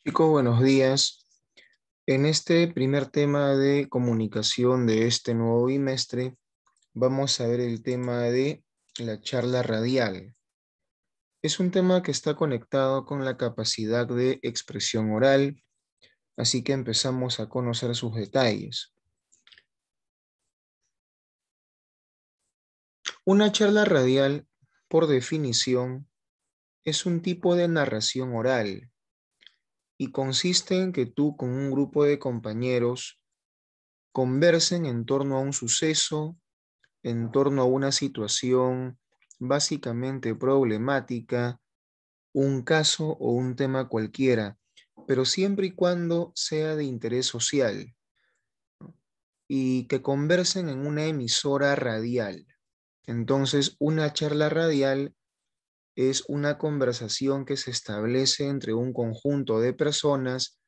Chicos, buenos días. En este primer tema de comunicación de este nuevo bimestre, vamos a ver el tema de la charla radial. Es un tema que está conectado con la capacidad de expresión oral, así que empezamos a conocer sus detalles. Una charla radial, por definición, es un tipo de narración oral y consiste en que tú con un grupo de compañeros conversen en torno a un suceso, en torno a una situación básicamente problemática, un caso o un tema cualquiera, pero siempre y cuando sea de interés social y que conversen en una emisora radial. Entonces, una charla radial es una conversación que se establece entre un conjunto de personas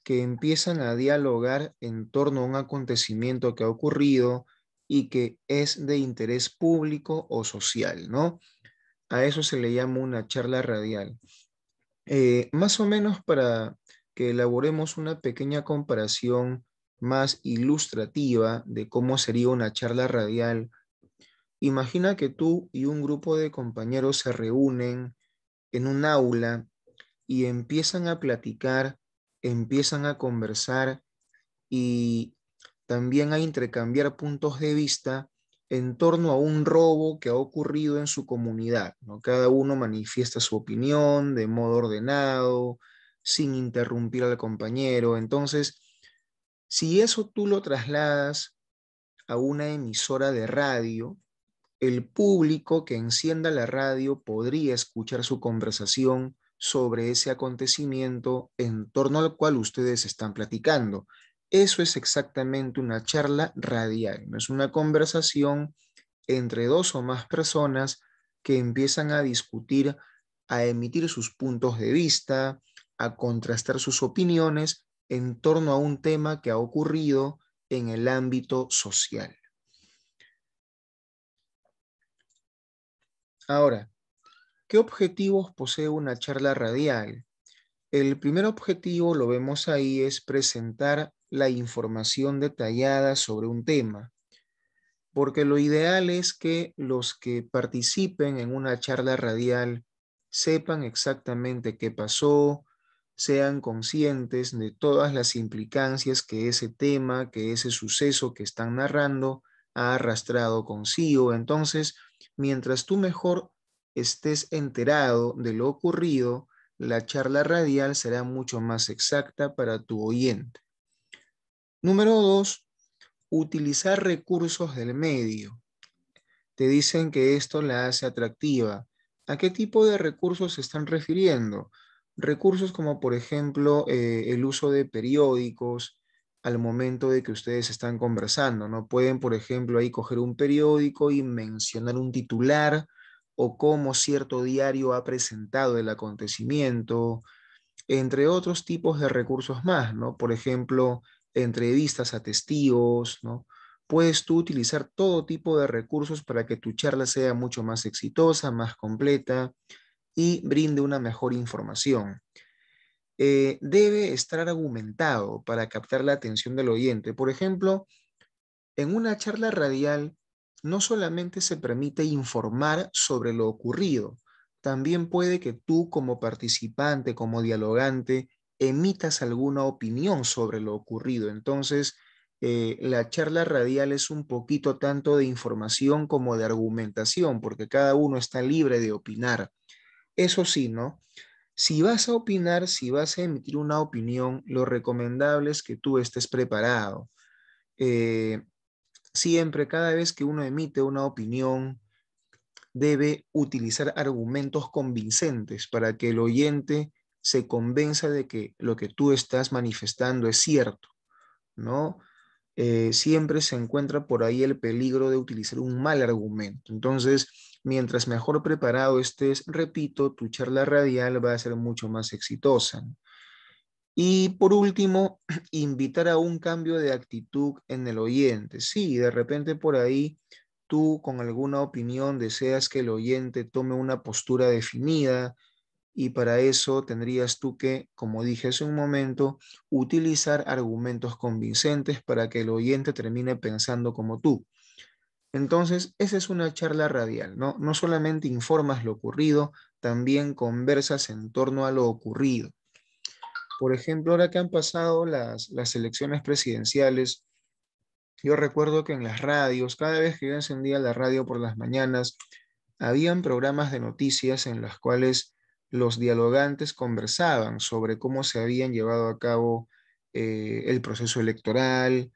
que empiezan a dialogar en torno a un acontecimiento que ha ocurrido y que es de interés público o social, ¿no? A eso se le llama una charla radial. Más o menos para que elaboremos una pequeña comparación más ilustrativa de cómo sería una charla radial, imagina que tú y un grupo de compañeros se reúnen en un aula y empiezan a platicar, empiezan a conversar y también a intercambiar puntos de vista en torno a un robo que ha ocurrido en su comunidad, ¿no? Cada uno manifiesta su opinión de modo ordenado, sin interrumpir al compañero. Entonces, si eso tú lo trasladas a una emisora de radio, el público que encienda la radio podría escuchar su conversación sobre ese acontecimiento en torno al cual ustedes están platicando. Eso es exactamente una charla radial, no es una conversación entre dos o más personas que empiezan a discutir, a emitir sus puntos de vista, a contrastar sus opiniones en torno a un tema que ha ocurrido en el ámbito social. Ahora, ¿qué objetivos posee una charla radial? El primer objetivo, lo vemos ahí, es presentar la información detallada sobre un tema, porque lo ideal es que los que participen en una charla radial sepan exactamente qué pasó, sean conscientes de todas las implicancias que ese tema, que ese suceso que están narrando ha arrastrado consigo. Entonces, mientras tú mejor estés enterado de lo ocurrido, la charla radial será mucho más exacta para tu oyente. Número dos, utilizar recursos del medio. Te dicen que esto la hace atractiva. ¿A qué tipo de recursos se están refiriendo? Recursos como, por ejemplo, el uso de periódicos al momento de que ustedes están conversando, ¿no? Pueden, por ejemplo, ahí coger un periódico y mencionar un titular o cómo cierto diario ha presentado el acontecimiento, entre otros tipos de recursos más, ¿no? Por ejemplo, entrevistas a testigos, ¿no? Puedes tú utilizar todo tipo de recursos para que tu charla sea mucho más exitosa, más completa y brinde una mejor información. Debe estar argumentado para captar la atención del oyente. Por ejemplo, en una charla radial no solamente se permite informar sobre lo ocurrido, también puede que tú como participante, como dialogante, emitas alguna opinión sobre lo ocurrido. Entonces, la charla radial es un poquito tanto de información como de argumentación, porque cada uno está libre de opinar. Eso sí, ¿no? Si vas a opinar, si vas a emitir una opinión, lo recomendable es que tú estés preparado. Eh, Siempre, cada vez que uno emite una opinión, debe utilizar argumentos convincentes para que el oyente se convenza de que lo que tú estás manifestando es cierto, ¿no? Siempre se encuentra por ahí el peligro de utilizar un mal argumento. Entonces, mientras mejor preparado estés, repito, tu charla radial va a ser mucho más exitosa. Y por último, invitar a un cambio de actitud en el oyente. Sí, de repente por ahí tú con alguna opinión deseas que el oyente tome una postura definida, y para eso tendrías tú que, como dije hace un momento, utilizar argumentos convincentes para que el oyente termine pensando como tú. Entonces, esa es una charla radial, ¿no? No solamente informas lo ocurrido, también conversas en torno a lo ocurrido. Por ejemplo, ahora que han pasado las elecciones presidenciales, yo recuerdo que en las radios, cada vez que yo encendía la radio por las mañanas, habían programas de noticias en los cuales los dialogantes conversaban sobre cómo se habían llevado a cabo el proceso electoral.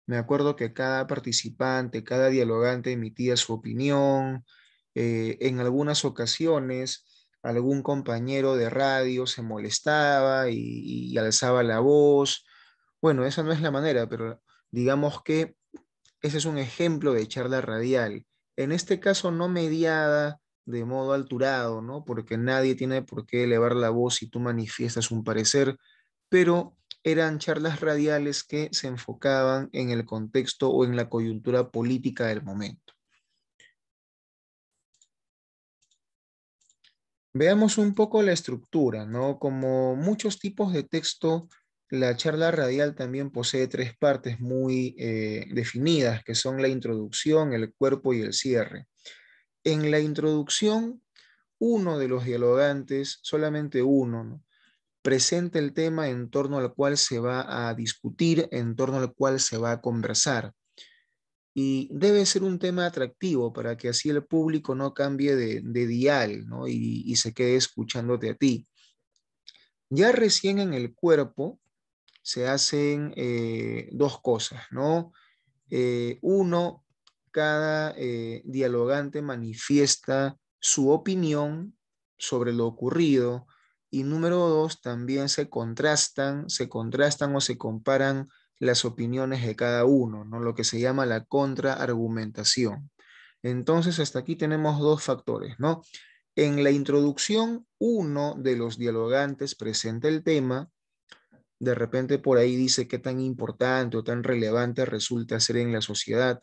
Me acuerdo que cada participante, cada dialogante emitía su opinión. En algunas ocasiones, algún compañero de radio se molestaba y alzaba la voz. Bueno, esa no es la manera, pero digamos que ese es un ejemplo de charla radial. En este caso, no mediada de modo alturado, ¿no? Porque nadie tiene por qué elevar la voz si tú manifiestas un parecer, pero eran charlas radiales que se enfocaban en el contexto o en la coyuntura política del momento. Veamos un poco la estructura, ¿no? Como muchos tipos de texto, la charla radial también posee tres partes muy definidas, que son la introducción, el cuerpo y el cierre. En la introducción, uno de los dialogantes, solamente uno, ¿no? Presenta el tema en torno al cual se va a discutir, en torno al cual se va a conversar. Y debe ser un tema atractivo para que así el público no cambie de dial, ¿no? Y se quede escuchándote a ti. Ya recién en el cuerpo se hacen dos cosas, ¿no? Uno, cada dialogante manifiesta su opinión sobre lo ocurrido y número dos, también se contrastan o se comparan las opiniones de cada uno, ¿no? Lo que se llama la contraargumentación. Entonces, hasta aquí tenemos dos factores, ¿no? En la introducción, uno de los dialogantes presenta el tema, de repente por ahí dice qué tan importante o tan relevante resulta ser en la sociedad.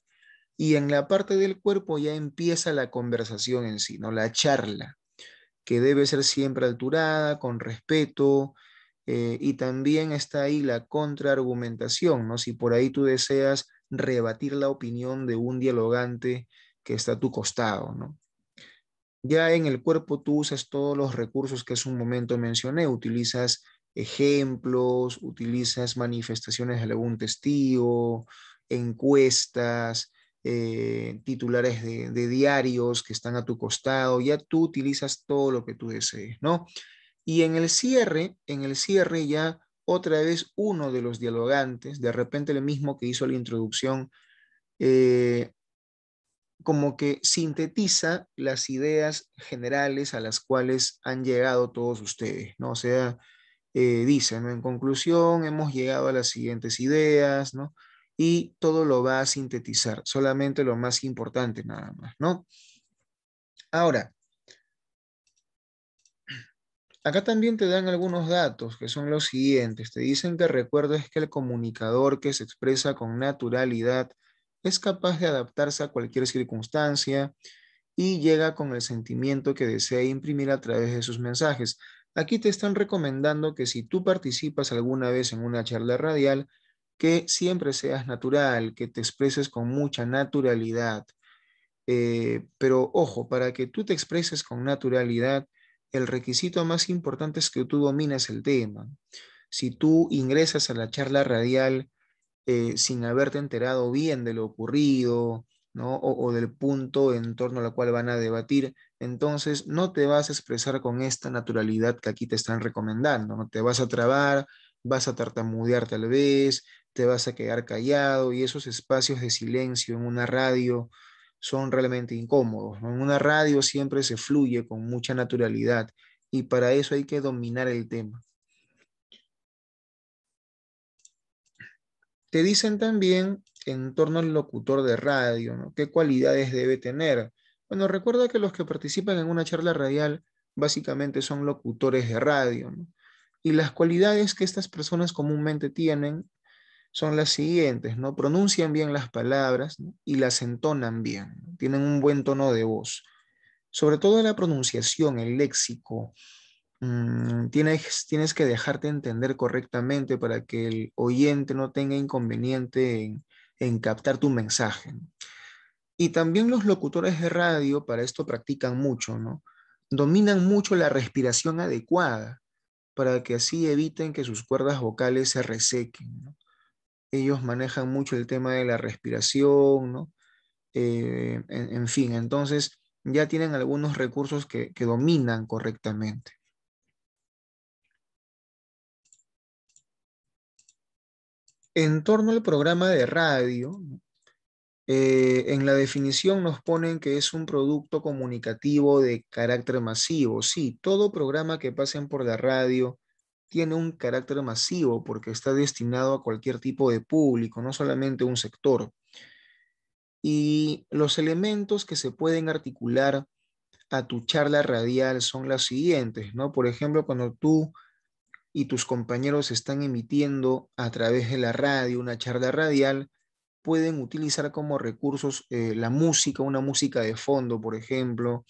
Y en la parte del cuerpo ya empieza la conversación en sí, ¿no? La charla, que debe ser siempre alturada, con respeto, y también está ahí la contraargumentación, ¿no? Si por ahí tú deseas rebatir la opinión de un dialogante que está a tu costado, ¿no? Ya en el cuerpo tú usas todos los recursos que hace un momento mencioné, utilizas ejemplos, utilizas manifestaciones de algún testigo, encuestas, titulares de diarios que están a tu costado, ya tú utilizas todo lo que tú desees, ¿no? Y en el cierre ya otra vez uno de los dialogantes, de repente el mismo que hizo la introducción, eh, como que sintetiza las ideas generales a las cuales han llegado todos ustedes, ¿no? O sea, dice, ¿no? En conclusión, hemos llegado a las siguientes ideas, ¿no? Y todo lo va a sintetizar, solamente lo más importante nada más, ¿no? Ahora, acá también te dan algunos datos que son los siguientes. Te dicen que recuerdes que el comunicador que se expresa con naturalidad es capaz de adaptarse a cualquier circunstancia y llega con el sentimiento que desea imprimir a través de sus mensajes. Aquí te están recomendando que si tú participas alguna vez en una charla radial, que siempre seas natural, que te expreses con mucha naturalidad. Pero ojo, para que tú te expreses con naturalidad, el requisito más importante es que tú domines el tema. Si tú ingresas a la charla radial sin haberte enterado bien de lo ocurrido, ¿no? O del punto en torno al cual van a debatir, entonces no te vas a expresar con esta naturalidad que aquí te están recomendando, ¿no? Te vas a trabar, vas a tartamudear tal vez, te vas a quedar callado y esos espacios de silencio en una radio son realmente incómodos, ¿no? En una radio siempre se fluye con mucha naturalidad y para eso hay que dominar el tema. Te dicen también en torno al locutor de radio, ¿no? ¿Qué cualidades debe tener? Bueno, recuerda que los que participan en una charla radial básicamente son locutores de radio, ¿no? Y las cualidades que estas personas comúnmente tienen son las siguientes, ¿no? Pronuncian bien las palabras, ¿no? Y las entonan bien, ¿no? Tienen un buen tono de voz. Sobre todo la pronunciación, el léxico, tienes que dejarte entender correctamente para que el oyente no tenga inconveniente en captar tu mensaje, ¿no? Y también los locutores de radio para esto practican mucho, ¿no? Dominan mucho la respiración adecuada para que así eviten que sus cuerdas vocales se resequen, ¿no? Ellos manejan mucho el tema de la respiración, ¿no? En fin, entonces ya tienen algunos recursos que dominan correctamente. En torno al programa de radio, en la definición nos ponen que es un producto comunicativo de carácter masivo. Sí, todo programa que pasen por la radio tiene un carácter masivo porque está destinado a cualquier tipo de público, no solamente un sector. Y los elementos que se pueden articular a tu charla radial son los siguientes, ¿no? Por ejemplo, cuando tú y tus compañeros están emitiendo a través de la radio una charla radial, pueden utilizar como recursos la música, una música de fondo, por ejemplo.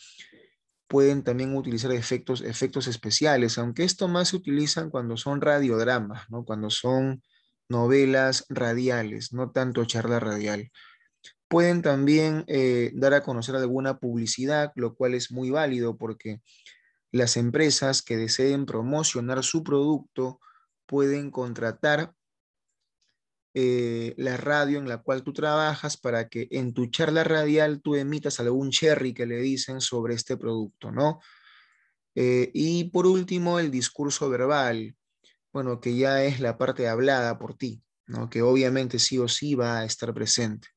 Pueden también utilizar efectos especiales, aunque esto más se utilizan cuando son radiodramas, ¿no? Cuando son novelas radiales, no tanto charla radial. Pueden también dar a conocer alguna publicidad, lo cual es muy válido porque las empresas que deseen promocionar su producto pueden contratar la radio en la cual tú trabajas para que en tu charla radial tú emitas algún cherry que le dicen sobre este producto, ¿no? Y por último, el discurso verbal, bueno, que ya es la parte hablada por ti, ¿no? Que obviamente sí o sí va a estar presente.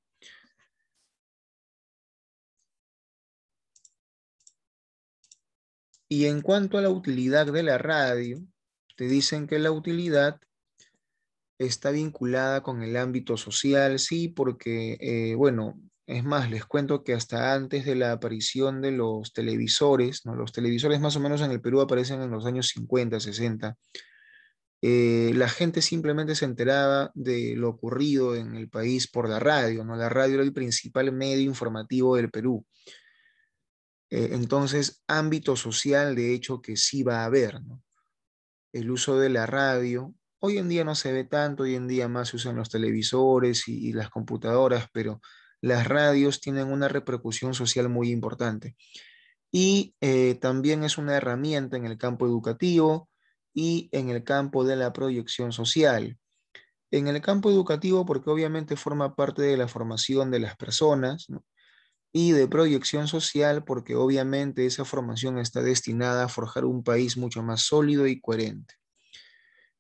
Y en cuanto a la utilidad de la radio, te dicen que la utilidad está vinculada con el ámbito social, sí, porque, bueno, es más, les cuento que hasta antes de la aparición de los televisores, ¿no? Los televisores más o menos en el Perú aparecen en los años 50, 60. La gente simplemente se enteraba de lo ocurrido en el país por la radio, ¿no? La radio era el principal medio informativo del Perú. Entonces, ámbito social, de hecho, que sí va a haber, ¿no? El uso de la radio. Hoy en día no se ve tanto, hoy en día más se usan los televisores y las computadoras, pero las radios tienen una repercusión social muy importante. Y también es una herramienta en el campo educativo y en el campo de la proyección social. En el campo educativo, porque obviamente forma parte de la formación de las personas, ¿no? Y de proyección social, porque obviamente esa formación está destinada a forjar un país mucho más sólido y coherente.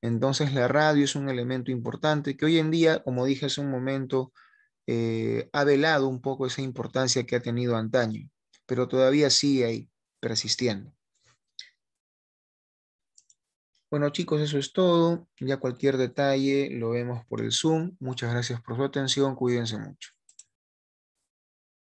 Entonces la radio es un elemento importante que hoy en día, como dije hace un momento, ha velado un poco esa importancia que ha tenido antaño, pero todavía sigue ahí, persistiendo. Bueno, chicos, eso es todo. Ya cualquier detalle lo vemos por el Zoom. Muchas gracias por su atención. Cuídense mucho.